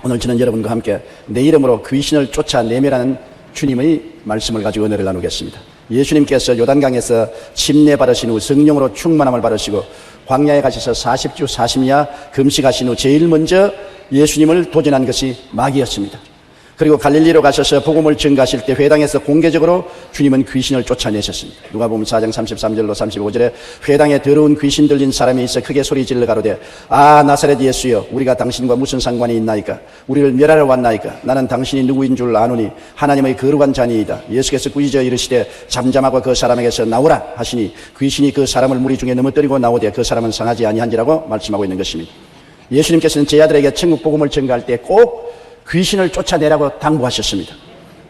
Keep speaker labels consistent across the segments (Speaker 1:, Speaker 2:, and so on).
Speaker 1: 오늘 저는 여러분과 함께 내 이름으로 귀신을 쫓아내매라는 주님의 말씀을 가지고 은혜를 나누겠습니다. 예수님께서 요단강에서 침례 받으신 후 성령으로 충만함을 받으시고 광야에 가셔서 40주 40야 금식하신 후 제일 먼저 예수님을 도전한 것이 마귀였습니다. 그리고 갈릴리로 가셔서 복음을 전가하실 때 회당에서 공개적으로 주님은 귀신을 쫓아내셨습니다. 누가복음 4장 33절로 35절에 회당에 더러운 귀신 들린 사람이 있어 크게 소리 질러 가로되 아 나사렛 예수여 우리가 당신과 무슨 상관이 있나이까 우리를 멸하러 왔나이까 나는 당신이 누구인 줄 아노니 하나님의 거룩한 자니이다. 예수께서 꾸짖어 이르시되 잠잠하고 그 사람에게서 나오라 하시니 귀신이 그 사람을 무리 중에 넘어뜨리고 나오되 그 사람은 상하지 아니한지라고 말씀하고 있는 것입니다. 예수님께서는 제 아들에게 천국 복음을 전가할 때 꼭 귀신을 쫓아내라고 당부하셨습니다.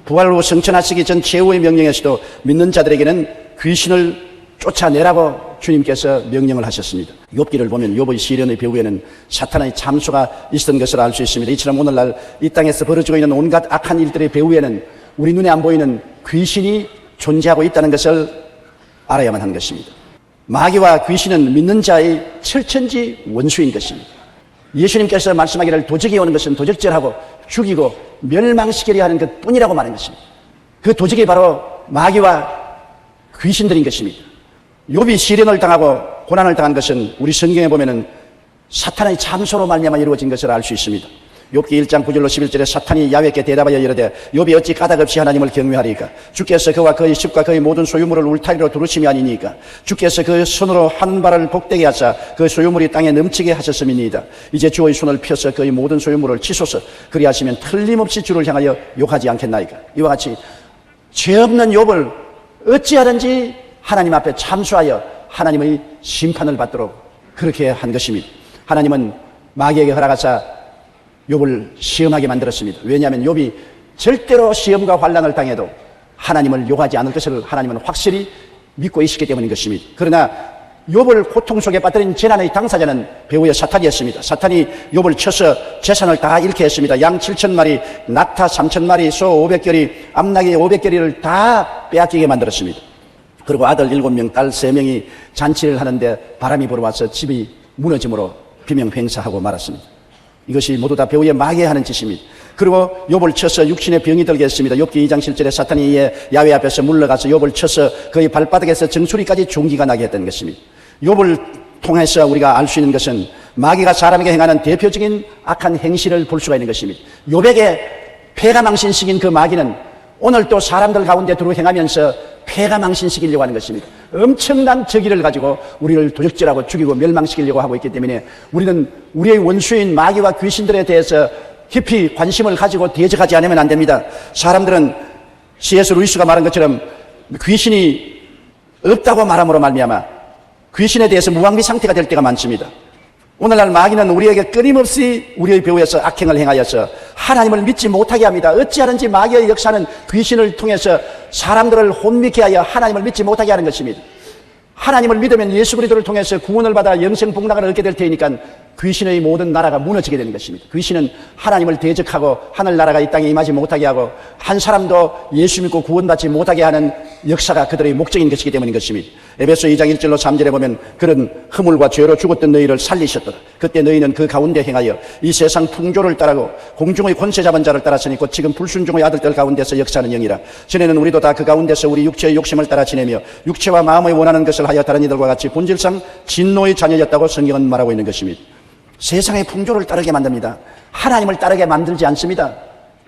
Speaker 1: 부활 후 성천하시기 전 최후의 명령에서도 믿는 자들에게는 귀신을 쫓아내라고 주님께서 명령을 하셨습니다. 욥기를 보면 욥의 시련의 배후에는 사탄의 참소가 있었던 것을 알 수 있습니다. 이처럼 오늘날 이 땅에서 벌어지고 있는 온갖 악한 일들의 배후에는 우리 눈에 안 보이는 귀신이 존재하고 있다는 것을 알아야만 하는 것입니다. 마귀와 귀신은 믿는 자의 철천지 원수인 것입니다. 예수님께서 말씀하기를 도적이 오는 것은 도적질하고 죽이고 멸망시키려 하는 것뿐이라고 말한 것입니다. 그 도적이 바로 마귀와 귀신들인 것입니다. 욥이 시련을 당하고 고난을 당한 것은 우리 성경에 보면은 사탄의 참소로 말미암아 이루어진 것을 알 수 있습니다. 욥기 1장 9절로 11절에 사탄이 야훼께 대답하여 이르되 욥이 어찌 까닭없이 하나님을 경외하리까 주께서 그와 그의 집과 그의 모든 소유물을 울타리로 두르심이 아니니까 주께서 그 손으로 한 발을 복되게 하사 그 소유물이 땅에 넘치게 하셨음이니이다. 이제 주의 손을 펴서 그의 모든 소유물을 치소서 그리하시면 틀림없이 주를 향하여 욕하지 않겠나이까. 이와 같이 죄 없는 욥을 어찌하든지 하나님 앞에 참수하여 하나님의 심판을 받도록 그렇게 한 것입니다. 하나님은 마귀에게 허락하사 욥을 시험하게 만들었습니다. 왜냐하면 욥이 절대로 시험과 환난을 당해도 하나님을 욕하지 않을 것을 하나님은 확실히 믿고 있었기 때문인 것입니다. 그러나 욥을 고통 속에 빠뜨린 재난의 당사자는 배후의 사탄이었습니다. 사탄이 욥을 쳐서 재산을 다 잃게 했습니다. 양 7,000마리, 낙타 3,000마리, 소 500결이, 암나귀 500결이를 다 빼앗기게 만들었습니다. 그리고 아들 7명, 딸 3명이 잔치를 하는데 바람이 불어와서 집이 무너짐으로 비명횡사하고 말았습니다. 이것이 모두 다 배후에 마귀에 하는 짓입니다. 그리고 욥을 쳐서 육신의 병이 들게 했습니다. 욥기 2장 7절에 사탄이 이에 야훼 앞에서 물러가서 욥을 쳐서 그의 발바닥에서 정수리까지 종기가 나게 했던 것입니다. 욥을 통해서 우리가 알 수 있는 것은 마귀가 사람에게 행하는 대표적인 악한 행실을 볼 수가 있는 것입니다. 욥에게 폐가망신시킨 그 마귀는 오늘 또 사람들 가운데 들어 행하면서 폐가망신시키려고 하는 것입니다. 엄청난 적의를 가지고 우리를 도적질하고 죽이고 멸망시키려고 하고 있기 때문에 우리는 우리의 원수인 마귀와 귀신들에 대해서 깊이 관심을 가지고 대적하지 않으면 안 됩니다. 사람들은 C.S. 루이스가 말한 것처럼 귀신이 없다고 말함으로 말미암아 귀신에 대해서 무방비 상태가 될 때가 많습니다. 오늘날 마귀는 우리에게 끊임없이 우리의 배후에서 악행을 행하여서 하나님을 믿지 못하게 합니다. 어찌하든지 마귀의 역사는 귀신을 통해서 사람들을 혼미케 하여 하나님을 믿지 못하게 하는 것입니다. 하나님을 믿으면 예수 그리스도를 통해서 구원을 받아 영생 복락을 얻게 될 테니까 귀신의 모든 나라가 무너지게 되는 것입니다. 귀신은 하나님을 대적하고 하늘나라가 이 땅에 임하지 못하게 하고 한 사람도 예수 믿고 구원받지 못하게 하는 역사가 그들의 목적인 것이기 때문인 것입니다. 에베소 2장 1절로 3절에 보면 그런 허물과 죄로 죽었던 너희를 살리셨더라. 그때 너희는 그 가운데 행하여 이 세상 풍조를 따르고 공중의 권세 잡은 자를 따라서니 곧 지금 불순종의 아들들 가운데서 역사하는 영이라. 전에는 우리도 다 그 가운데서 우리 육체의 욕심을 따라 지내며 육체와 마음의 원하는 것을 하여 다른 이들과 같이 본질상 진노의 자녀였다고 성경은 말하고 있는 것입니다. 세상의 풍조를 따르게 만듭니다. 하나님을 따르게 만들지 않습니다.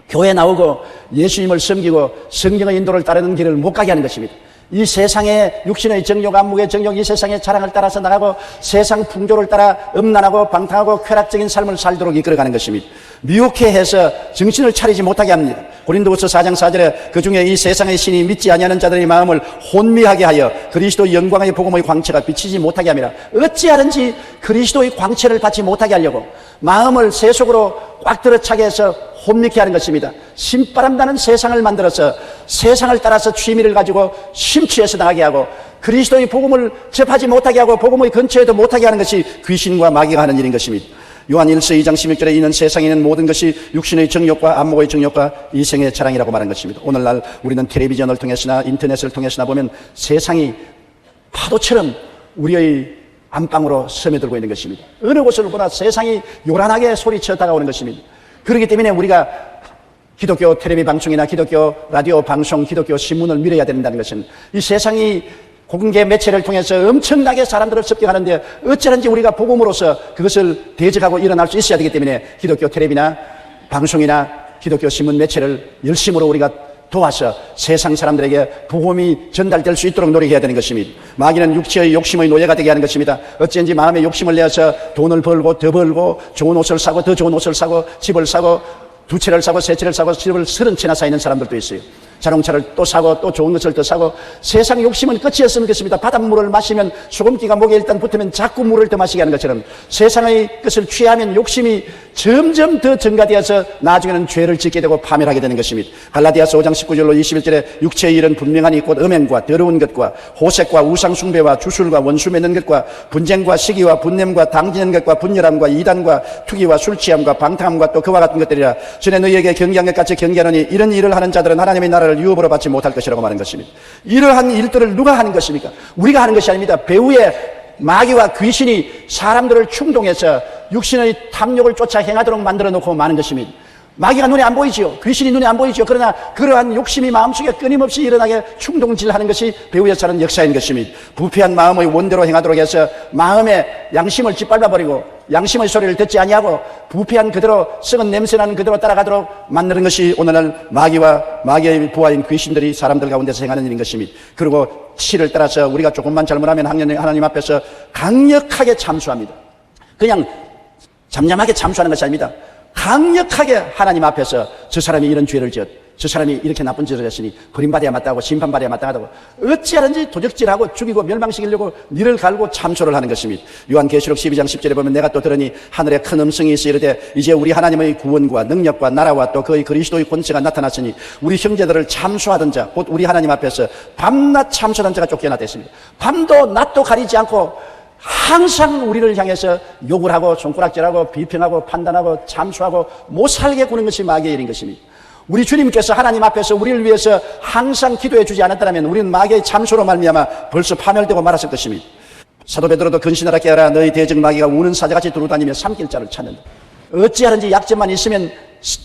Speaker 1: 교회 나오고 예수님을 섬기고 성경의 인도를 따르는 길을 못 가게 하는 것입니다. 이 세상의 육신의 정욕, 안목의 정욕, 이 세상의 자랑을 따라서 나가고 세상 풍조를 따라 음란하고 방탕하고 쾌락적인 삶을 살도록 이끌어가는 것입니다. 미혹해 해서 정신을 차리지 못하게 합니다. 고린도후서 4장 4절에 그중에 이 세상의 신이 믿지 아니하는 자들의 마음을 혼미하게 하여 그리스도의 영광의 복음의 광채가 비치지 못하게 합니다. 어찌하든지 그리스도의 광채를 받지 못하게 하려고 마음을 세속으로 꽉 들어차게 해서 혼미케 하는 것입니다. 신바람 나는 세상을 만들어서 세상을 따라서 취미를 가지고 심취해서 나가게 하고 그리스도의 복음을 접하지 못하게 하고 복음의 근처에도 못하게 하는 것이 귀신과 마귀가 하는 일인 것입니다. 요한 1서 2장 16절에 이는 세상에 있는 모든 것이 육신의 정욕과 안목의 정욕과 이생의 자랑이라고 말한 것입니다. 오늘날 우리는 텔레비전을 통해서나 인터넷을 통해서나 보면 세상이 파도처럼 우리의 안방으로 스며들고 있는 것입니다. 어느 곳을 보나 세상이 요란하게 소리쳐 다가오는 것입니다. 그렇기 때문에 우리가 기독교 텔레비 방송이나 기독교 라디오 방송, 기독교 신문을 믿어야 된다는 것은 이 세상이 공개 매체를 통해서 엄청나게 사람들을 습격하는데 어쩌는지 우리가 복음으로서 그것을 대적하고 일어날 수 있어야 되기 때문에 기독교 텔레비나 방송이나 기독교 신문 매체를 열심으로 우리가 도와서 세상 사람들에게 복음이 전달될 수 있도록 노력해야 되는 것입니다. 마귀는 육체의 욕심의 노예가 되게 하는 것입니다. 어쩐지 마음의 욕심을 내어서 돈을 벌고 더 벌고 좋은 옷을 사고 더 좋은 옷을 사고 집을 사고 두 채를 사고 세 채를 사고 집을 30채나 사 있는 사람들도 있어요. 자동차를 또 사고 또 좋은 것을 더 사고 세상 욕심은 끝이 없으면 좋겠습니다. 바닷물을 마시면 소금기가 목에 일단 붙으면 자꾸 물을 더 마시게 하는 것처럼 세상의 것을 취하면 욕심이 점점 더 증가되어서 나중에는 죄를 짓게 되고 파멸하게 되는 것입니다. 갈라디아서 5장 19절로 21절에 육체의 일은 분명하니 곧 음행과 더러운 것과 호색과 우상숭배와 주술과 원수 맺는 것과 분쟁과 시기와 분냄과 당지는 것과 분열함과 이단과 투기와 술취함과 방탕함과 또 그와 같은 것들이라. 전에 너희에게 경계한 것 같이 경계하노니 이런 일을 하는 자들은 하나님의 나라를 유업으로 받지 못할 것이라고 말하는 것입니다. 이러한 일들을 누가 하는 것입니까? 우리가 하는 것이 아닙니다. 배후에 마귀와 귀신이 사람들을 충동해서 육신의 탐욕을 쫓아 행하도록 만들어 놓고 마는 것입니다. 마귀가 눈에 안 보이지요. 귀신이 눈에 안 보이지요. 그러나 그러한 욕심이 마음속에 끊임없이 일어나게 충동질하는 것이 배후에서 하는 역사인 것입니다. 부패한 마음의 원대로 행하도록 해서 마음의 양심을 짓밟아버리고 양심의 소리를 듣지 아니하고 부패한 그대로 썩은 냄새나는 그대로 따라가도록 만드는 것이 오늘날 마귀의 부하인 귀신들이 사람들 가운데서 행하는 일인 것입니다. 그리고 치를 따라서 우리가 조금만 잘못하면 하나님 앞에서 강력하게 참수합니다. 그냥 잠잠하게 참수하는 것이 아닙니다. 강력하게 하나님 앞에서 저 사람이 이런 죄를 저 사람이 이렇게 나쁜 짓을 했으니 버림받아야 마땅하고 심판받아야 마땅하다고 어찌하든지 도적질하고 죽이고 멸망시키려고 니를 갈고 참소를 하는 것입니다. 요한계시록 12장 10절에 보면 내가 또 들으니 하늘에 큰 음성이 있어 이르되 이제 우리 하나님의 구원과 능력과 나라와 또 그의 그리스도의 권세가 나타났으니 우리 형제들을 참소하던 자 곧 우리 하나님 앞에서 밤낮 참소하던 자가 쫓겨나다 했습니다. 밤도 낮도 가리지 않고 항상 우리를 향해서 욕을 하고 손가락질하고 비평하고 판단하고 참수하고 못살게 구는 것이 마귀의 일인 것입니다. 우리 주님께서 하나님 앞에서 우리를 위해서 항상 기도해 주지 않았다면 우리는 마귀의 참수로 말미암아 벌써 파멸되고 말았을 것입니다. 사도 베드로도 근신하라 깨어라 너희 대적 마귀가 우는 사자같이 두루다니며 삼킬 자를 찾는다. 어찌하든지 약점만 있으면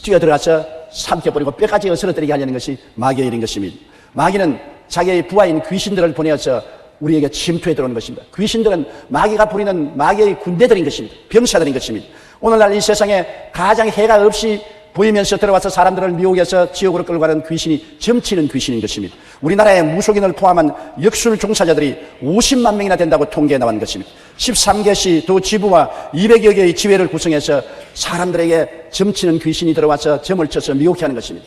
Speaker 1: 뛰어들어가서 삼켜버리고 뼈까지 어스러뜨리게 하려는 것이 마귀의 일인 것입니다. 마귀는 자기의 부하인 귀신들을 보내어서 우리에게 침투해 들어오는 것입니다. 귀신들은 마귀가 부리는 마귀의 군대들인 것입니다. 병사들인 것입니다. 오늘날 이 세상에 가장 해가 없이 보이면서 들어와서 사람들을 미혹해서 지옥으로 끌고 가는 귀신이 점치는 귀신인 것입니다. 우리나라의 무속인을 포함한 역술 종사자들이 50만 명이나 된다고 통계에 나온 것입니다. 13개시 두 지부와 200여 개의 지회를 구성해서 사람들에게 점치는 귀신이 들어와서 점을 쳐서 미혹해 하는 것입니다.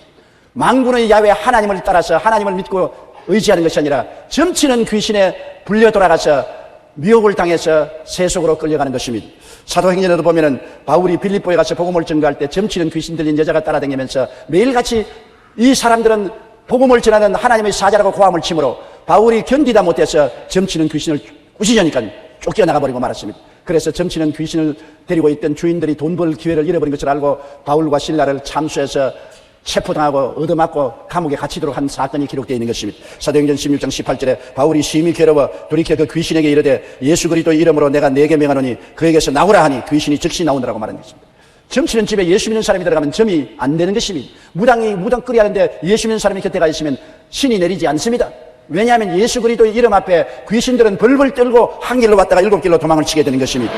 Speaker 1: 만군의 야훼 하나님을 따라서 하나님을 믿고 의지하는 것이 아니라 점치는 귀신에 불려 돌아가서 미혹을 당해서 세속으로 끌려가는 것입니다. 사도행전에도 보면은 바울이 빌립보에 가서 복음을 전가할 때 점치는 귀신 들린 여자가 따라다니면서 매일같이 이 사람들은 복음을 전하는 하나님의 사자라고 고함을 치므로 바울이 견디다 못해서 점치는 귀신을 꾸짖으니까 쫓겨나가 버리고 말았습니다. 그래서 점치는 귀신을 데리고 있던 주인들이 돈 벌 기회를 잃어버린 것을 알고 바울과 실라를 참수해서 체포당하고 얻어맞고 감옥에 갇히도록 한 사건이 기록되어 있는 것입니다. 사도행전 16장 18절에 바울이 심히 괴로워 돌이켜 그 귀신에게 이르되 예수 그리스도의 이름으로 내가 네게 명하노니 그에게서 나오라 하니 귀신이 즉시 나오느라고 말하는 것입니다. 점치는 집에 예수 믿는 사람이 들어가면 점이 안 되는 것입니다. 무당 끓이 하는데 예수 믿는 사람이 곁에 가 있으면 신이 내리지 않습니다. 왜냐하면 예수 그리스도의 이름 앞에 귀신들은 벌벌 떨고 한 길로 왔다가 7길로 도망을 치게 되는 것입니다.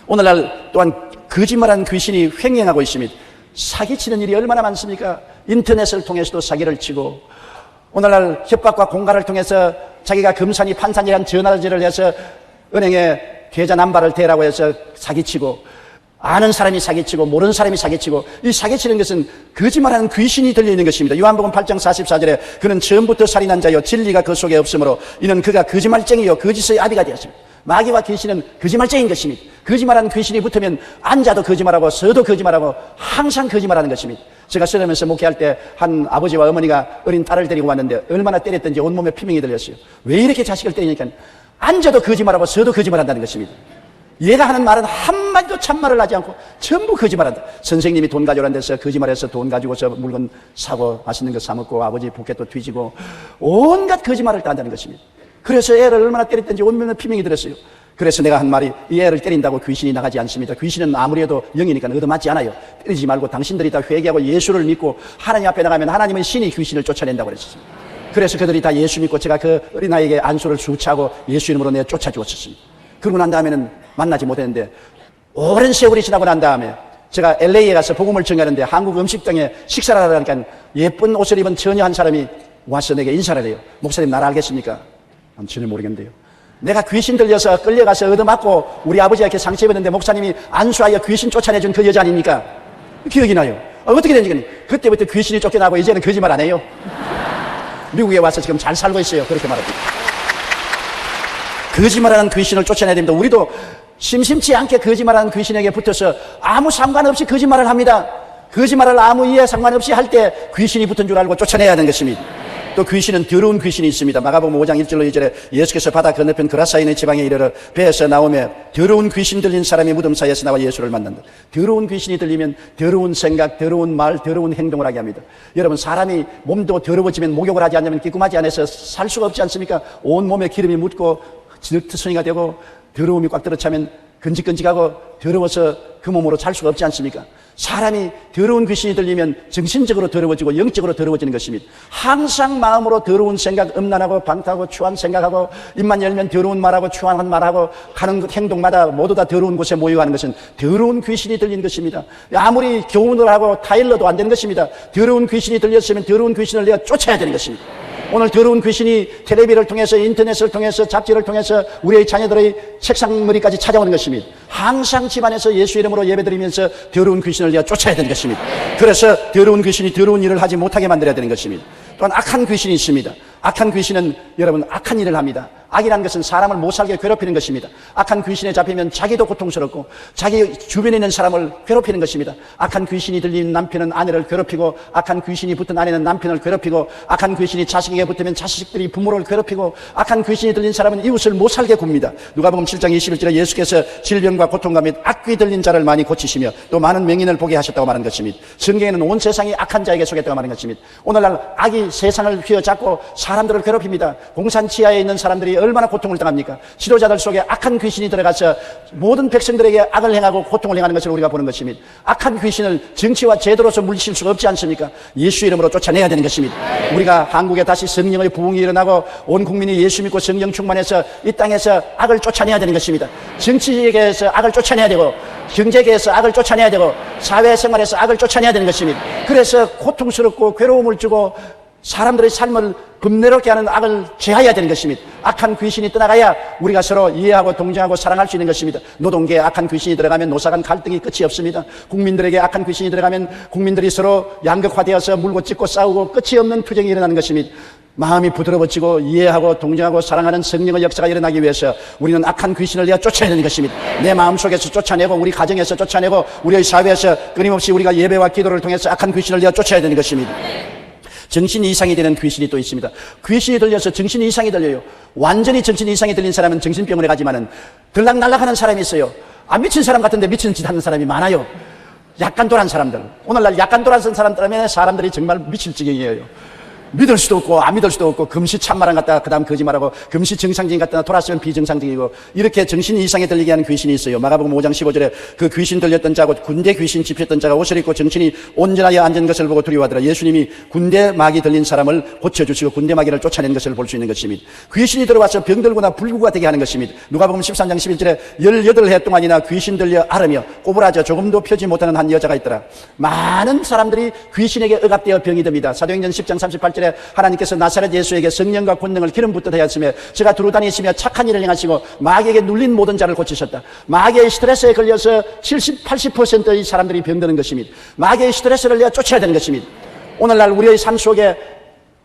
Speaker 1: 오늘날 또한 거짓말하는 귀신이 횡행하고 있습니다. 사기치는 일이 얼마나 많습니까? 인터넷을 통해서도 사기를 치고 오늘날 협박과 공갈을 통해서 자기가 금산이 판산이란 전화질을 해서 은행에 계좌 남발을 대라고 해서 사기치고 아는 사람이 사기치고 모르는 사람이 사기치고 이 사기치는 것은 거짓말하는 귀신이 들려있는 것입니다. 요한복음 8장 44절에 그는 처음부터 살인한 자요 진리가 그 속에 없으므로 이는 그가 거짓말쟁이요 거짓의 아비가 되었습니다. 마귀와 귀신은 거짓말쟁이인 것입니다. 거짓말하는 귀신이 붙으면 앉아도 거짓말하고 서도 거짓말하고 항상 거짓말하는 것입니다. 제가 쓰러면서 목회할 때 한 아버지와 어머니가 어린 딸을 데리고 왔는데 얼마나 때렸던지 온몸에 피멍이 들렸어요. 왜 이렇게 자식을 때리니까 앉아도 거짓말하고 서도 거짓말한다는 것입니다. 얘가 하는 말은 한마디도 참말을 하지 않고 전부 거짓말한다. 선생님이 돈 가져오라는 데서 거짓말해서 돈 가지고서 물건 사고 맛있는 거 사먹고 아버지 부케도 뒤지고 온갖 거짓말을 다 한다는 것입니다. 그래서 애를 얼마나 때렸던지 온몸에 피멍이 들었어요. 그래서 내가 한 말이 이 애를 때린다고 귀신이 나가지 않습니다. 귀신은 아무리 해도 영이니까 얻어맞지 않아요. 때리지 말고 당신들이 다 회개하고 예수를 믿고 하나님 앞에 나가면 하나님은 신이 귀신을 쫓아낸다고 그랬습니다. 그래서 그들이 다 예수 믿고 제가 그 어린아이에게 안수를 수차고 예수 이름으로 내가 쫓아주었습니다. 그러고 난 다음에는 만나지 못했는데 오랜 세월이 지나고 난 다음에 제가 LA에 가서 복음을 전하는데 한국 음식당에 식사를 하려니까 예쁜 옷을 입은 처녀 한 사람이 와서 내게 인사를 해요. 목사님 나를 알겠습니까? 전혀 모르겠는데요. 내가 귀신 들려서 끌려가서 얻어맞고 우리 아버지가 이렇게 상처 입었는데 목사님이 안수하여 귀신 쫓아내준 그 여자 아닙니까? 기억이 나요. 어떻게 된지 그때부터 귀신이 쫓겨나고 이제는 거짓말 안 해요. 미국에 와서 지금 잘 살고 있어요. 그렇게 말합니다. 거짓말하는 귀신을 쫓아내야 됩니다. 우리도 심심치 않게 거짓말하는 귀신에게 붙어서 아무 상관없이 거짓말을 합니다. 거짓말을 아무 이해 상관없이 할 때 귀신이 붙은 줄 알고 쫓아내야 하는 것입니다. 또 귀신은 더러운 귀신이 있습니다. 마가복음 5장 1절로 2절에 예수께서 바다 건너편 그라사인의 지방에 이르러 배에서 나오며 더러운 귀신 들린 사람이 무덤 사이에서 나와 예수를 만난다. 더러운 귀신이 들리면 더러운 생각, 더러운 말, 더러운 행동을 하게 합니다. 여러분 사람이 몸도 더러워지면 목욕을 하지 않으면 끼꾸마지 안에서 살 수가 없지 않습니까? 온 몸에 기름이 묻고 지느투성이가 되고 더러움이 꽉 들어차면 건직건직하고 더러워서 그 몸으로 살 수가 없지 않습니까? 사람이 더러운 귀신이 들리면 정신적으로 더러워지고 영적으로 더러워지는 것입니다. 항상 마음으로 더러운 생각, 음란하고 방탕하고 추한 생각하고 입만 열면 더러운 말하고 추한 말하고 가는 행동마다 모두 다 더러운 곳에 모여가는 것은 더러운 귀신이 들린 것입니다. 아무리 교훈을 하고 타일러도 안 되는 것입니다. 더러운 귀신이 들렸으면 더러운 귀신을 내가 쫓아야 되는 것입니다. 오늘 더러운 귀신이 텔레비를 통해서 인터넷을 통해서 잡지를 통해서 우리의 자녀들의 책상머리까지 찾아오는 것입니다. 항상 집안에서 예수 이름으로 예배드리면서 더러운 귀신을 내가 쫓아야 되는 것입니다. 그래서 더러운 귀신이 더러운 일을 하지 못하게 만들어야 되는 것입니다. 또한 악한 귀신이 있습니다. 악한 귀신은 여러분 악한 일을 합니다. 악이라는 것은 사람을 못 살게 괴롭히는 것입니다. 악한 귀신에 잡히면 자기도 고통스럽고 자기 주변에 있는 사람을 괴롭히는 것입니다. 악한 귀신이 들린 남편은 아내를 괴롭히고 악한 귀신이 붙은 아내는 남편을 괴롭히고 악한 귀신이 자식에게 붙으면 자식들이 부모를 괴롭히고 악한 귀신이 들린 사람은 이웃을 못 살게 굽니다. 누가복음 7장 21절에 예수께서 질병과 고통과 및 악귀 들린 자를 많이 고치시며 또 많은 명인을 보게 하셨다고 말하는 것입니다. 성경에는 온 세상이 악한 자에게 속했다고 말하는 것입니다. 오늘날 악이 세상을 휘어잡고 사람들을 괴롭힙니다. 공산 지하에 있는 사람들이 얼마나 고통을 당합니까? 지도자들 속에 악한 귀신이 들어가서 모든 백성들에게 악을 행하고 고통을 행하는 것을 우리가 보는 것입니다. 악한 귀신을 정치와 제도로서 물리칠 수가 없지 않습니까? 예수 이름으로 쫓아내야 되는 것입니다. 우리가 한국에 다시 성령의 부흥이 일어나고 온 국민이 예수 믿고 성령 충만해서 이 땅에서 악을 쫓아내야 되는 것입니다. 정치계에서 악을 쫓아내야 되고 경제계에서 악을 쫓아내야 되고 사회생활에서 악을 쫓아내야 되는 것입니다. 그래서 고통스럽고 괴로움을 주고 사람들의 삶을 금내롭게 하는 악을 제하여야 되는 것입니다. 악한 귀신이 떠나가야 우리가 서로 이해하고 동정하고 사랑할 수 있는 것입니다. 노동계에 악한 귀신이 들어가면 노사 간 갈등이 끝이 없습니다. 국민들에게 악한 귀신이 들어가면 국민들이 서로 양극화되어서 물고 찢고 싸우고 끝이 없는 투쟁이 일어나는 것입니다. 마음이 부드러워지고 이해하고 동정하고 사랑하는 성령의 역사가 일어나기 위해서 우리는 악한 귀신을 내가 쫓아야 되는 것입니다. 내 마음속에서 쫓아내고 우리 가정에서 쫓아내고 우리의 사회에서 끊임없이 우리가 예배와 기도를 통해서 악한 귀신을 내가 쫓아야 되는 것입니다. 정신 이상이 되는 귀신이 또 있습니다. 귀신이 들려서 정신 이상이 들려요. 완전히 정신 이상이 들린 사람은 정신병원에 가지만은 들락날락하는 사람이 있어요. 안 미친 사람 같은데 미친 짓 하는 사람이 많아요. 약간 돌아한 사람들. 오늘날 약간 돌아한 사람 때문에 사람들이 정말 미칠 지경이에요. 믿을 수도 없고 안 믿을 수도 없고 금시 참말한 갔다가 그 다음 거짓말하고 금시 정상적인 갔다가 돌아서면 비정상적이고 이렇게 정신 이상에 들리게 하는 귀신이 있어요. 마가복음 5장 15절에 그 귀신 들렸던 자고 군대 귀신 집혔던 자가 옷을 입고 정신이 온전하여 앉은 것을 보고 두려워하더라. 예수님이 군대 마귀 들린 사람을 고쳐주시고 군대 마귀를 쫓아낸 것을 볼 수 있는 것입니다. 귀신이 들어와서 병들거나 불구가 되게 하는 것입니다. 누가복음 13장 11절에 18해 동안이나 귀신 들려 앓으며 꼬부라져 조금도 펴지 못하는 한 여자가 있더라. 많은 사람들이 귀신에게 억압되어 병이 듭니다. 사도행전 10장 38절에 하나님께서 나사렛 예수에게 성령과 권능을 기름 붓듯 하였으며 제가 두루 다니시며 착한 일을 행하시고 마귀에게 눌린 모든 자를 고치셨다. 마귀의 스트레스에 걸려서 70, 80%의 사람들이 병드는 것입니다. 마귀의 스트레스를 내가 쫓아야 되는 것입니다. 오늘날 우리의 삶 속에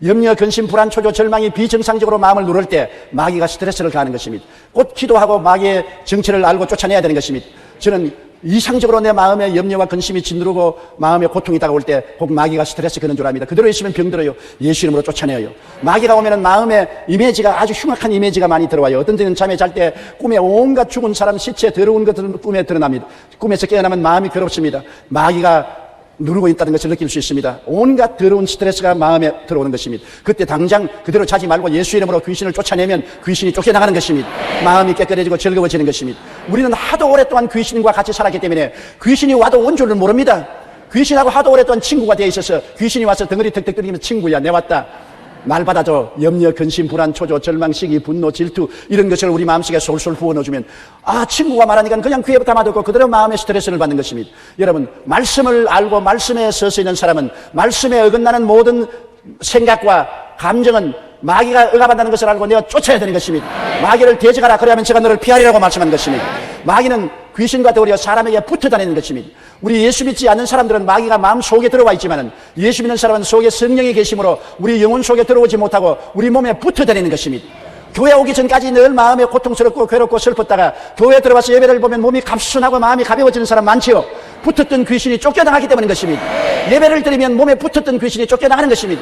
Speaker 1: 염려, 근심, 불안, 초조, 절망이 비정상적으로 마음을 누를 때 마귀가 스트레스를 가하는 것입니다. 곧 기도하고 마귀의 정체를 알고 쫓아내야 되는 것입니다. 저는 이상적으로 내 마음에 염려와 근심이 짓누르고 마음에 고통이 다가올 때 꼭 마귀가 스트레스 거는 줄 압니다. 그대로 있으면 병들어요. 예수 이름으로 쫓아내요. 마귀가 오면은 마음에 이미지가 아주 흉악한 이미지가 많이 들어와요. 어떤 때는 잠에 잘 때 꿈에 온갖 죽은 사람 시체 더러운 것들은 꿈에 드러납니다. 꿈에서 깨어나면 마음이 괴롭습니다. 마귀가 누르고 있다는 것을 느낄 수 있습니다. 온갖 더러운 스트레스가 마음에 들어오는 것입니다. 그때 당장 그대로 자지 말고 예수 이름으로 귀신을 쫓아내면 귀신이 쫓겨나가는 것입니다. 마음이 깨끗해지고 즐거워지는 것입니다. 우리는 하도 오랫동안 귀신과 같이 살았기 때문에 귀신이 와도 온 줄을 모릅니다. 귀신하고 하도 오랫동안 친구가 되어 있어서 귀신이 와서 덩어리 턱턱 때리면서 친구야 내 왔다, 날 받아줘. 염려, 근심, 불안, 초조, 절망, 시기, 분노, 질투 이런 것을 우리 마음속에 솔솔 부어넣어주면 친구가 말하니까 그냥 귀에 담아두고 그대로 마음의 스트레스를 받는 것입니다. 여러분, 말씀을 알고 말씀에 서서 있는 사람은 말씀에 어긋나는 모든 생각과 감정은 마귀가 억압한다는 것을 알고 내가 쫓아야 되는 것입니다. 마귀를 대적하라, 그래야만 제가 너를 피하리라고 말씀한 것입니다. 마귀는 귀신과 더불어 사람에게 붙어 다니는 것입니다. 우리 예수 믿지 않는 사람들은 마귀가 마음 속에 들어와 있지만 예수 믿는 사람은 속에 성령이 계심으로 우리 영혼 속에 들어오지 못하고 우리 몸에 붙어 다니는 것입니다. 교회 오기 전까지 늘 마음에 고통스럽고 괴롭고 슬펐다가 교회 들어와서 예배를 보면 몸이 감순하고 마음이 가벼워지는 사람 많지요. 붙었던 귀신이 쫓겨나가기 때문인 것입니다. 예배를 드리면 몸에 붙었던 귀신이 쫓겨나가는 것입니다.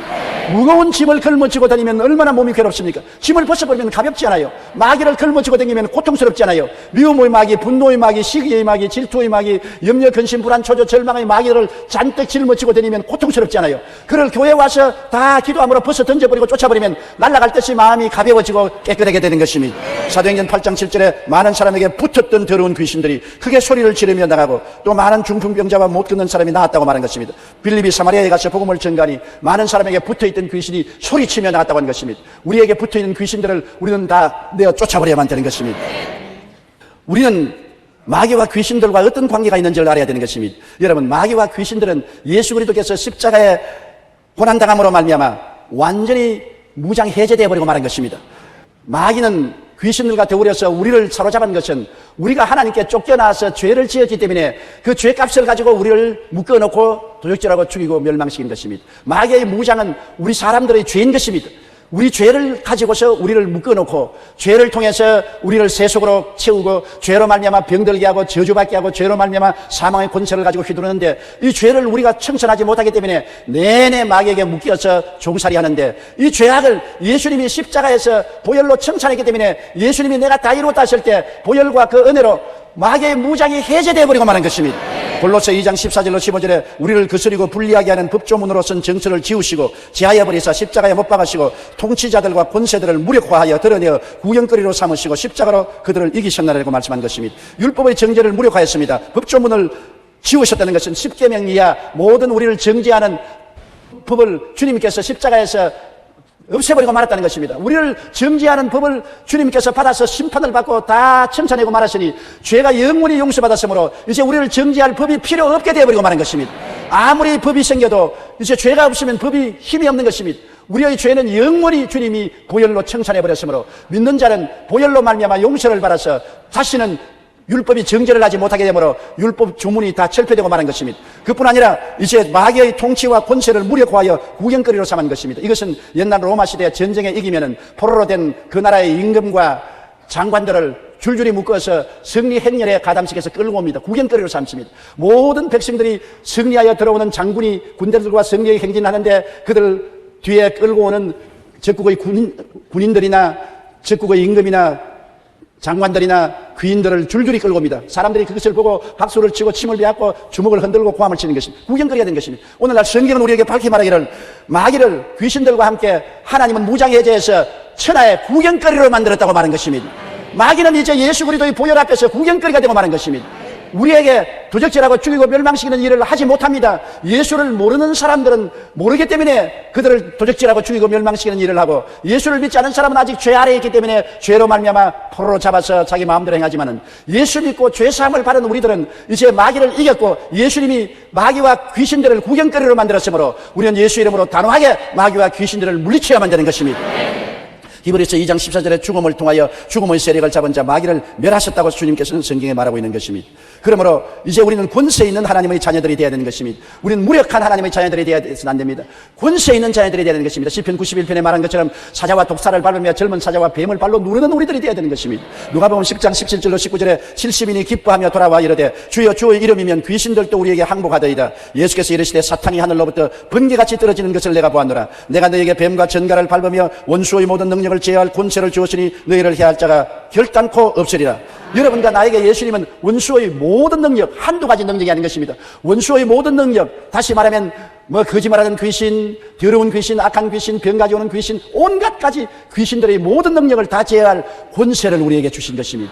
Speaker 1: 무거운 짐을 걸머쥐고 다니면 얼마나 몸이 괴롭습니까? 짐을 벗어버리면 가볍지 않아요. 마귀를 걸머쥐고 다니면 고통스럽지 않아요. 미움의 마귀, 분노의 마귀, 시기의 마귀, 질투의 마귀, 염려, 근심, 불안, 초조, 절망의 마귀를 잔뜩 짊어지고 다니면 고통스럽지 않아요. 그를 교회 와서 다 기도함으로 벗어 던져버리고 쫓아버리면 날아갈 듯이 마음이 가벼워지고 깨끗하게 되는 것입니다. 사도행전 8장 7절에 많은 사람에게 붙었던 더러운 귀신들이 크게 소리를 지르며 나가고 또 많은 중풍병자와 못 걷는 사람이 나왔다고 말한 것입니다. 빌립이 사마리아에 가서 복음을 전가하니 많은 사람에게 붙어있던 귀신이 소리치며 나왔다고 하는 것입니다. 우리에게 붙어있는 귀신들을 우리는 다 내어 쫓아버려야만 되는 것입니다. 우리는 마귀와 귀신들과 어떤 관계가 있는지를 알아야 되는 것입니다. 여러분, 마귀와 귀신들은 예수 그리스도께서 십자가에 고난당함으로 말미암아 완전히 무장 해제되어 버리고 말한 것입니다. 마귀는 귀신들과 더불어서 우리를 사로잡은 것은 우리가 하나님께 쫓겨나서 죄를 지었기 때문에 그 죄값을 가지고 우리를 묶어놓고 도적질하고 죽이고 멸망시킨 것입니다. 마귀의 무장은 우리 사람들의 죄인 것입니다. 우리 죄를 가지고서 우리를 묶어놓고 죄를 통해서 우리를 세속으로 채우고 죄로 말미암아 병들게 하고 저주받게 하고 죄로 말미암아 사망의 권세를 가지고 휘두르는데 이 죄를 우리가 청산하지 못하기 때문에 내내 마귀에게 묶여서 종살이 하는데 이 죄악을 예수님이 십자가에서 보혈로 청산했기 때문에 예수님이 내가 다 이루었다 하실 때 보혈과 그 은혜로 마귀의 무장이 해제되어 버리고 마는 것입니다. 골로새 2장 14절로 15절에 우리를 거스리고 불리하게 하는 법조문으로 쓴 정서를 지우시고 제하여 버리사 십자가에 못 박으시고 통치자들과 권세들을 무력화하여 드러내어 구경거리로 삼으시고 십자가로 그들을 이기셨나라고 말씀한 것입니다. 율법의 정죄를 무력화했습니다. 법조문을 지우셨다는 것은 십계명 이하 모든 우리를 정죄하는 법을 주님께서 십자가에서 없애버리고 말았다는 것입니다. 우리를 정죄하는 법을 주님께서 받아서 심판을 받고 다 청산하고 말하시니 죄가 영원히 용서받았으므로 이제 우리를 정죄할 법이 필요 없게 되어버리고 말한 것입니다. 아무리 법이 생겨도 이제 죄가 없으면 법이 힘이 없는 것입니다. 우리의 죄는 영원히 주님이 보혈로 청산해버렸으므로 믿는 자는 보혈로 말미암아 용서를 받아서 다시는 율법이 정죄를 하지 못하게 되므로 율법 주문이 다 철폐되고 말한 것입니다. 그뿐 아니라 이제 마귀의 통치와 권세를 무력화하여 구경거리로 삼은 것입니다. 이것은 옛날 로마 시대 전쟁에 이기면은 포로로 된 그 나라의 임금과 장관들을 줄줄이 묶어서 승리 행렬에 가담시켜서 끌고 옵니다. 구경거리로 삼습니다. 모든 백성들이 승리하여 들어오는 장군이 군대들과 승리의 행진하는데 그들 뒤에 끌고 오는 적국의 군인들이나 적국의 임금이나 장관들이나 귀인들을 줄줄이 끌고 옵니다. 사람들이 그것을 보고 박수를 치고 침을 베었고 주먹을 흔들고 고함을 치는 것입니다. 구경거리가 된 것입니다. 오늘날 성경은 우리에게 밝히 말하기를 마귀를 귀신들과 함께 하나님은 무장해제해서 천하의 구경거리로 만들었다고 말한 것입니다. 마귀는 이제 예수 그리스도의 보혈 앞에서 구경거리가 되고 말한 것입니다. 우리에게 도적질하고 죽이고 멸망시키는 일을 하지 못합니다. 예수를 모르는 사람들은 모르기 때문에 그들을 도적질하고 죽이고 멸망시키는 일을 하고 예수를 믿지 않은 사람은 아직 죄 아래에 있기 때문에 죄로 말미암아 포로로 잡아서 자기 마음대로 행하지만은 예수 믿고 죄사함을 받은 우리들은 이제 마귀를 이겼고 예수님이 마귀와 귀신들을 구경거리로 만들었으므로 우리는 예수 이름으로 단호하게 마귀와 귀신들을 물리쳐야만 되는 것입니다. 히브리서 2장 14절에 죽음을 통하여 죽음의 세력을 잡은 자 마귀를 멸하셨다고 주님께서는 성경에 말하고 있는 것입니다. 그러므로 이제 우리는 권세 있는 하나님의 자녀들이 되어야 되는 것입니다. 우리는 무력한 하나님의 자녀들이 되어야 안 됩니다. 권세 있는 자녀들이 되어야 되는 것입니다. 시편 91편에 말한 것처럼 사자와 독사를 밟으며 젊은 사자와 뱀을 발로 누르는 우리들이 되어야 되는 것입니다. 누가복음 10장 17절로 19절에 70인이 기뻐하며 돌아와 이르되 주여 주의 이름이면 귀신들도 우리에게 항복하더이다. 예수께서 이르시되 사탄이 하늘로부터 번개같이 떨어지는 것을 내가 보았노라. 내가 너에게 뱀과 전갈을 밟으며 원수의 모든 능력을 능력을 제어할 권세를 주었으니 너희를 해할 자가 결단코 없으리라. 여러분과 나에게 예수님은 원수의 모든 능력, 한두 가지 능력이 아닌 것입니다. 원수의 모든 능력, 다시 말하면 거짓말하는 귀신, 더러운 귀신, 악한 귀신, 병 가져오는 귀신, 온갖 가지 귀신들의 모든 능력을 다 제어할 권세를 우리에게 주신 것입니다.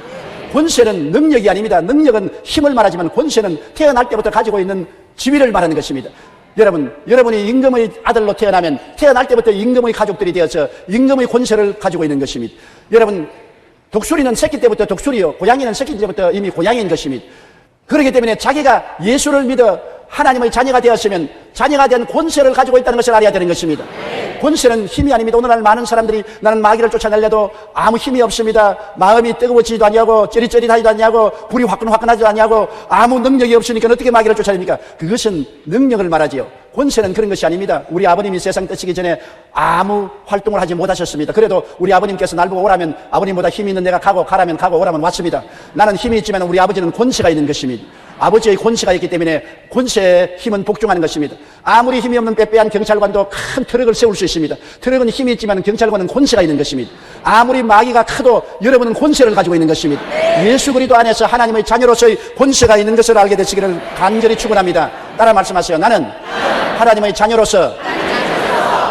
Speaker 1: 권세는 능력이 아닙니다. 능력은 힘을 말하지만 권세는 태어날 때부터 가지고 있는 지위를 말하는 것입니다. 여러분이 임금의 아들로 태어나면 태어날 때부터 임금의 가족들이 되어서 임금의 권세를 가지고 있는 것입니다. 여러분, 독수리는 새끼 때부터 독수리요, 고양이는 새끼 때부터 이미 고양이인 것입니다. 그렇기 때문에 자기가 예수를 믿어 하나님의 자녀가 되었으면 자녀가 된 권세를 가지고 있다는 것을 알아야 되는 것입니다. 권세는 힘이 아닙니다. 오늘날 많은 사람들이 나는 마귀를 쫓아내려도 아무 힘이 없습니다. 마음이 뜨거워지지도 아니하고 쩌릿쩌릿하지도 아니하고 불이 화끈화끈하지도 아니하고 아무 능력이 없으니까 어떻게 마귀를 쫓아냅니까? 그것은 능력을 말하지요. 권세는 그런 것이 아닙니다. 우리 아버님이 세상 떠시기 전에 아무 활동을 하지 못하셨습니다. 그래도 우리 아버님께서 날 보고 오라면 아버님보다 힘이 있는 내가 가라면 가고 오라면 왔습니다. 나는 힘이 있지만 우리 아버지는 권세가 있는 것입니다. 아버지의 권세가 있기 때문에 권세의 힘은 복종하는 것입니다. 아무리 힘이 없는 빼빼한 경찰관도 큰 트럭을 세울 수 있습니다. 트럭은 힘이 있지만 경찰관은 권세가 있는 것입니다. 아무리 마귀가 커도 여러분은 권세를 가지고 있는 것입니다. 예수 그리스도 안에서 하나님의 자녀로서의 권세가 있는 것을 알게 되시기를 간절히 축원합니다. 따라 말씀하세요. 나는 하나님의 자녀로서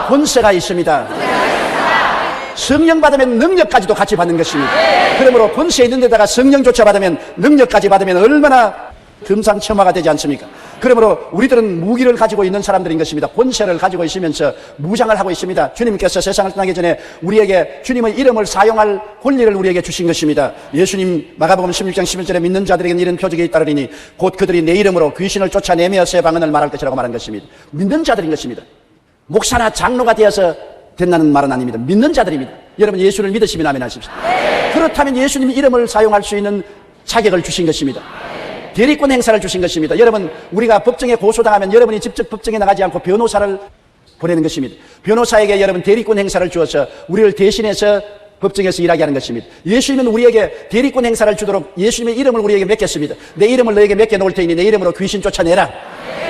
Speaker 1: 권세가 있습니다. 성령 받으면 능력까지도 같이 받는 것입니다. 그러므로 권세 있는 데다가 성령조차 받으면 능력까지 받으면 얼마나 금상첨화가 되지 않습니까? 그러므로 우리들은 무기를 가지고 있는 사람들인 것입니다. 권세를 가지고 있으면서 무장을 하고 있습니다. 주님께서 세상을 떠나기 전에 우리에게 주님의 이름을 사용할 권리를 우리에게 주신 것입니다. 예수님 마가복음 16장 11절에 믿는 자들에게는 이런 표적이 잇따르리니 곧 그들이 내 이름으로 귀신을 쫓아내며 새 방언을 말할 것이라고 말한 것입니다. 믿는 자들인 것입니다. 목사나 장로가 되어서 된다는 말은 아닙니다. 믿는 자들입니다. 여러분 예수를 믿으시면 아멘 하십시오. 그렇다면 예수님이 이름을 사용할 수 있는 자격을 주신 것입니다. 대리권 행사를 주신 것입니다. 여러분, 우리가 법정에 고소당하면 여러분이 직접 법정에 나가지 않고 변호사를 보내는 것입니다. 변호사에게 여러분 대리권 행사를 주어서 우리를 대신해서 법정에서 일하게 하는 것입니다. 예수님은 우리에게 대리권 행사를 주도록 예수님의 이름을 우리에게 맡겼습니다. 내 이름을 너에게 맡겨놓을 테니 내 이름으로 귀신 쫓아내라.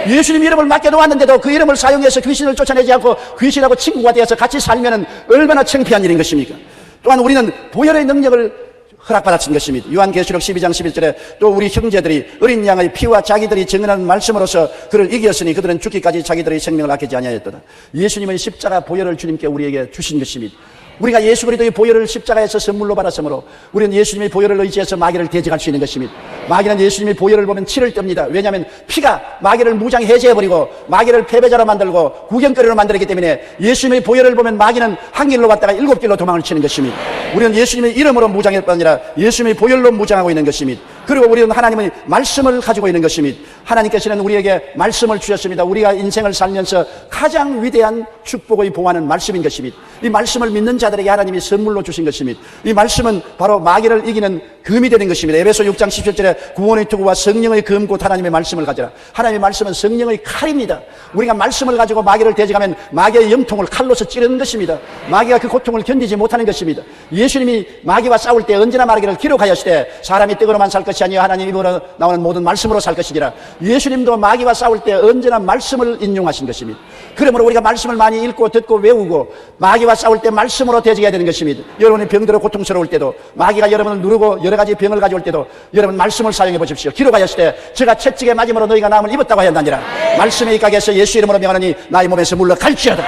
Speaker 1: 예수님 이름을 맡겨놓았는데도 그 이름을 사용해서 귀신을 쫓아내지 않고 귀신하고 친구가 되어서 같이 살면 얼마나 창피한 일인 것입니까? 또한 우리는 보혈의 능력을 허락받았던 것입니다. 요한계시록 12장 11절에 또 우리 형제들이 어린 양의 피와 자기들이 증언하는 말씀으로서 그를 이겼으니 그들은 죽기까지 자기들의 생명을 아끼지 아니하였도다. 예수님의 십자가 보혈을 주님께 우리에게 주신 것입니다. 우리가 예수 그리스도의 보혈을 십자가에서 선물로 받았으므로 우리는 예수님의 보혈을 의지해서 마귀를 대적할 수 있는 것입니다. 마귀는 예수님의 보혈을 보면 치를 떱니다. 왜냐하면 피가 마귀를 무장 해제해버리고 마귀를 패배자로 만들고 구경거리로 만들기 때문에 예수님의 보혈을 보면 마귀는 한 길로 갔다가 7길로 도망을 치는 것입니다. 우리는 예수님의 이름으로 무장할 뿐 아니라 예수님의 보혈로 무장하고 있는 것입니다. 그리고 우리는 하나님의 말씀을 가지고 있는 것입니다. 하나님께서는 우리에게 말씀을 주셨습니다. 우리가 인생을 살면서 가장 위대한 축복의 보화는 말씀인 것입니다. 이 말씀을 믿는 자들에게 하나님이 선물로 주신 것입니다. 이 말씀은 바로 마귀를 이기는 금이 되는 것입니다. 에베소 6장 17절에 구원의 투구와 성령의 금 곧 하나님의 말씀을 가져라. 하나님의 말씀은 성령의 칼입니다. 우리가 말씀을 가지고 마귀를 대적하면 마귀의 염통을 칼로서 찌르는 것입니다. 마귀가 그 고통을 견디지 못하는 것입니다. 예수님이 마귀와 싸울 때 언제나 말하기를 기록하였으되 사람이 떡으로만 살 것이 아니요 하나님 입으로 나오는 모든 말씀으로 살 것이니라. 예수님도 마귀와 싸울 때 언제나 말씀을 인용하신 것입니다. 그러므로 우리가 말씀을 많이 읽고 듣고 외우고 마귀와 싸울 때 말씀으로 대적해야 되는 것입니다. 여러분이 병들어 고통스러울 때도 마귀가 여러분을 누르고 여러 가지 병을 가져올 때도 여러분 말씀을 사용해 보십시오. 기록하였을 때 제가 채찍에 맞음으로 너희가 남을 입었다고 하였나니라. 말씀에 입각해서 예수 이름으로 명하노니 나의 몸에서 물러갈지어다.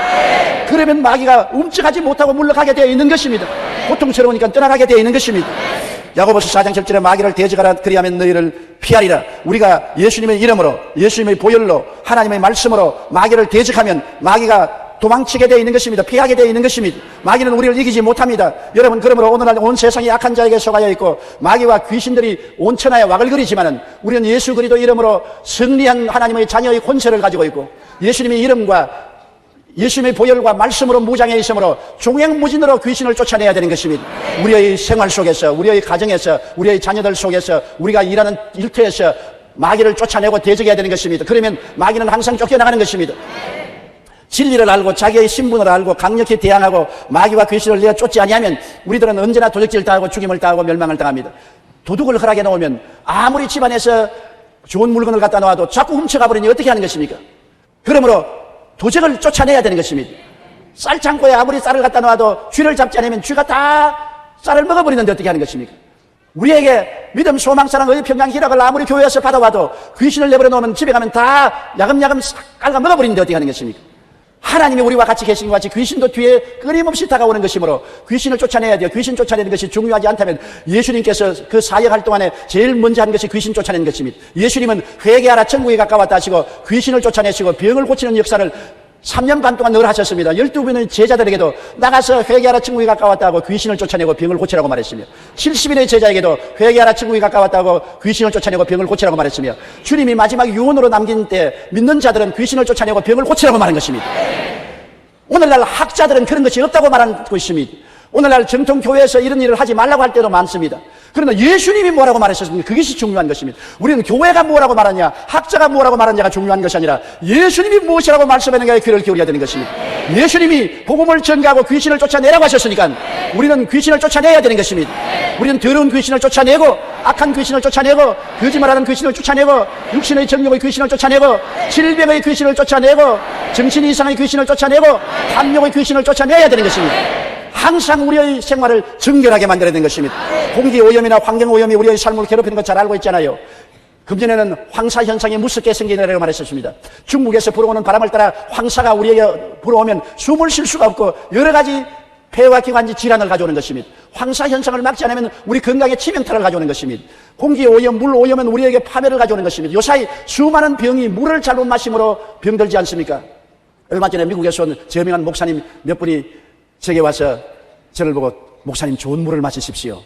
Speaker 1: 그러면 마귀가 움직하지 못하고 물러가게 되어 있는 것입니다. 고통스러우니까 떠나가게 되어 있는 것입니다. 야고보서 4장 7절에 마귀를 대적하라 그리하면 너희를 피하리라. 우리가 예수님의 이름으로 예수님의 보혈로 하나님의 말씀으로 마귀를 대적하면 마귀가 도망치게 되어 있는 것입니다. 피하게 되어 있는 것입니다. 마귀는 우리를 이기지 못합니다. 여러분, 그러므로 오늘날 온 세상이 악한 자에게 속하여 있고 마귀와 귀신들이 온 천하에 와글거리지만은 우리는 예수 그리스도 이름으로 승리한 하나님의 자녀의 권세를 가지고 있고 예수님의 이름과 예수님의 보혈과 말씀으로 무장해 있으므로 종횡무진으로 귀신을 쫓아내야 되는 것입니다. 우리의 생활 속에서, 우리의 가정에서, 우리의 자녀들 속에서, 우리가 일하는 일터에서 마귀를 쫓아내고 대적해야 되는 것입니다. 그러면 마귀는 항상 쫓겨나가는 것입니다. 진리를 알고 자기의 신분을 알고 강력히 대항하고 마귀와 귀신을 내어 쫓지 아니하면 우리들은 언제나 도적질을 당하고 죽임을 당하고 멸망을 당합니다. 도둑을 허락해 놓으면 아무리 집안에서 좋은 물건을 갖다 놓아도 자꾸 훔쳐가 버리니 어떻게 하는 것입니까? 그러므로 도적을 쫓아내야 되는 것입니다. 쌀창고에 아무리 쌀을 갖다 놓아도 쥐를 잡지 않으면 쥐가 다 쌀을 먹어버리는데 어떻게 하는 것입니까? 우리에게 믿음, 소망, 사랑, 의의 평강, 희락을 아무리 교회에서 받아와도 귀신을 내버려 놓으면 집에 가면 다 야금야금 깔아 먹어버리는데 어떻게 하는 것입니까? 하나님이 우리와 같이 계신 것 같이 귀신도 뒤에 끊임없이 다가오는 것이므로 귀신을 쫓아내야 돼요. 귀신 쫓아내는 것이 중요하지 않다면 예수님께서 그 사역할 동안에 제일 먼저 한 것이 귀신 쫓아내는 것입니다. 예수님은 회개하라 천국이 가까웠다 하시고 귀신을 쫓아내시고 병을 고치는 역사를 3년 반 동안 늘 하셨습니다. 12분의 제자들에게도 나가서 회개하라 천국이 가까웠다 하고 귀신을 쫓아내고 병을 고치라고 말했으며 70인의 제자에게도 회개하라 천국이 가까웠다 하고 귀신을 쫓아내고 병을 고치라고 말했으며 주님이 마지막 유언으로 남긴 때 믿는 자들은 귀신을 쫓아내고 병을 고치라고 말한 것입니다. 오늘날 학자들은 그런 것이 없다고 말한 것입니다. 오늘날 정통교회에서 이런 일을 하지 말라고 할 때도 많습니다. 그러나 예수님이 뭐라고 말하셨습니까? 그것이 중요한 것입니다. 우리는 교회가 뭐라고 말하냐, 학자가 뭐라고 말하냐가 중요한 것이 아니라 예수님이 무엇이라고 말씀하는가에 귀를 기울여야 되는 것입니다. 예수님이 복음을 전가하고 귀신을 쫓아내라고 하셨으니까 우리는 귀신을 쫓아내야 되는 것입니다. 우리는 더러운 귀신을 쫓아내고 악한 귀신을 쫓아내고 거짓말하는 귀신을 쫓아내고 육신의 정욕의 귀신을 쫓아내고 질병의 귀신을 쫓아내고 정신 이상의 귀신을 쫓아내고 탐욕의 귀신을 쫓아내야 되는 것입니다. 항상 우리의 생활을 정결하게 만들어야 되는 것입니다. 공기오염이나 환경오염이 우리의 삶을 괴롭히는 것 잘 알고 있잖아요. 금전에는 황사현상이 무섭게 생기느라고 말했었습니다. 중국에서 불어오는 바람을 따라 황사가 우리에게 불어오면 숨을 쉴 수가 없고 여러 가지 폐와 기관지 질환을 가져오는 것입니다. 황사현상을 막지 않으면 우리 건강에 치명타를 가져오는 것입니다. 공기오염, 물오염은 우리에게 파멸을 가져오는 것입니다. 요사이 수많은 병이 물을 잘못 마심으로 병들지 않습니까? 얼마 전에 미국에서 온 저명한 목사님 몇 분이 제게 와서 저를 보고 목사님 좋은 물을 마시십시오.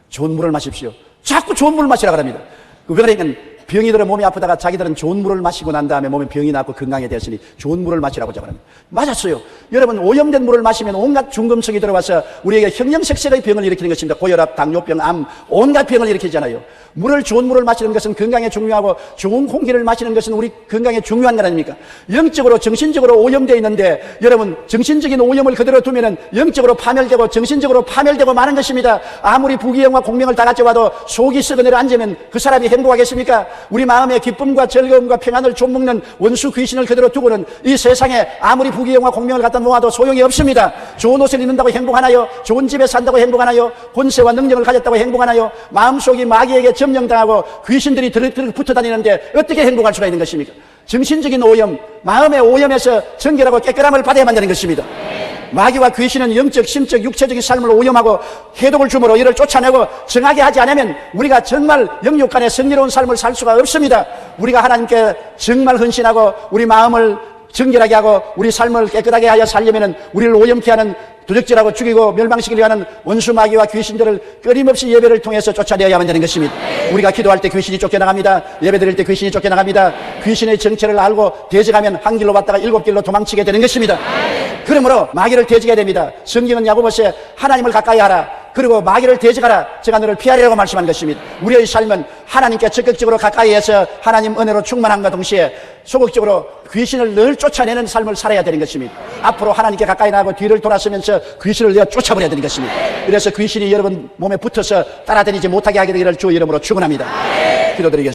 Speaker 1: 좋은 물을 마십시오. 자꾸 좋은 물을 마시라 그럽니다. 왜 그러냐면 병이 들어 몸이 아프다가 자기들은 좋은 물을 마시고 난 다음에 몸에 병이 났고 건강에 되었으니 좋은 물을 마시라고 저합니다. 맞았어요. 여러분 오염된 물을 마시면 온갖 중금속이 들어와서 우리에게 형형색색의 병을 일으키는 것입니다. 고혈압, 당뇨병, 암 온갖 병을 일으키잖아요. 물을 좋은 물을 마시는 것은 건강에 중요하고 좋은 공기를 마시는 것은 우리 건강에 중요한 것 아닙니까? 영적으로 정신적으로 오염되어 있는데 여러분 정신적인 오염을 그대로 두면은 영적으로 파멸되고 정신적으로 파멸되고 마는 것입니다. 아무리 부귀영화 공명을 다 가져와도 속이 썩어내려 앉으면 그 사람이 행복하겠습니까? 우리 마음의 기쁨과 즐거움과 평안을 좀먹는 원수 귀신을 그대로 두고는 이 세상에 아무리 부귀영화 공명을 갖다 모아도 소용이 없습니다. 좋은 옷을 입는다고 행복하나요? 좋은 집에 산다고 행복하나요? 권세와 능력을 가졌다고 행복하나요? 마음속이 마귀에게 점령당하고 귀신들이 붙어 다니는데 어떻게 행복할 수가 있는 것입니까? 정신적인 오염, 마음의 오염에서 정결하고 깨끗함을 받아야만 되는 것입니다. 마귀와 귀신은 영적, 심적, 육체적인 삶을 오염하고 해독을 주므로 이를 쫓아내고 정하게 하지 않으면 우리가 정말 영육 간에 성리로운 삶을 살 수가 없습니다. 우리가 하나님께 정말 헌신하고 우리 마음을 정결하게 하고 우리 삶을 깨끗하게 하여 살려면 우리를 오염케 하는 도적질하고 죽이고 멸망시키려 하는 원수 마귀와 귀신들을 끊임없이 예배를 통해서 쫓아내야만 되는 것입니다. 우리가 기도할 때 귀신이 쫓겨나갑니다. 예배 드릴 때 귀신이 쫓겨나갑니다. 귀신의 정체를 알고 대적하면 한 길로 왔다가 7길로 도망치게 되는 것입니다. 그러므로 마귀를 대적해야 됩니다. 성경은 야고보서에 하나님을 가까이 하라, 그리고 마귀를 대적하라, 제가 너를 피하리라고 말씀한 것입니다. 우리의 삶은 하나님께 적극적으로 가까이해서 하나님 은혜로 충만함과 동시에 소극적으로 귀신을 늘 쫓아내는 삶을 살아야 되는 것입니다. 앞으로 하나님께 가까이 나가고 뒤를 돌아서면서 귀신을 내어 쫓아버려야 되는 것입니다. 그래서 귀신이 여러분 몸에 붙어서 따라다니지 못하게 하게 되기를 주 이름으로 축원합니다. 기도드리겠습니다.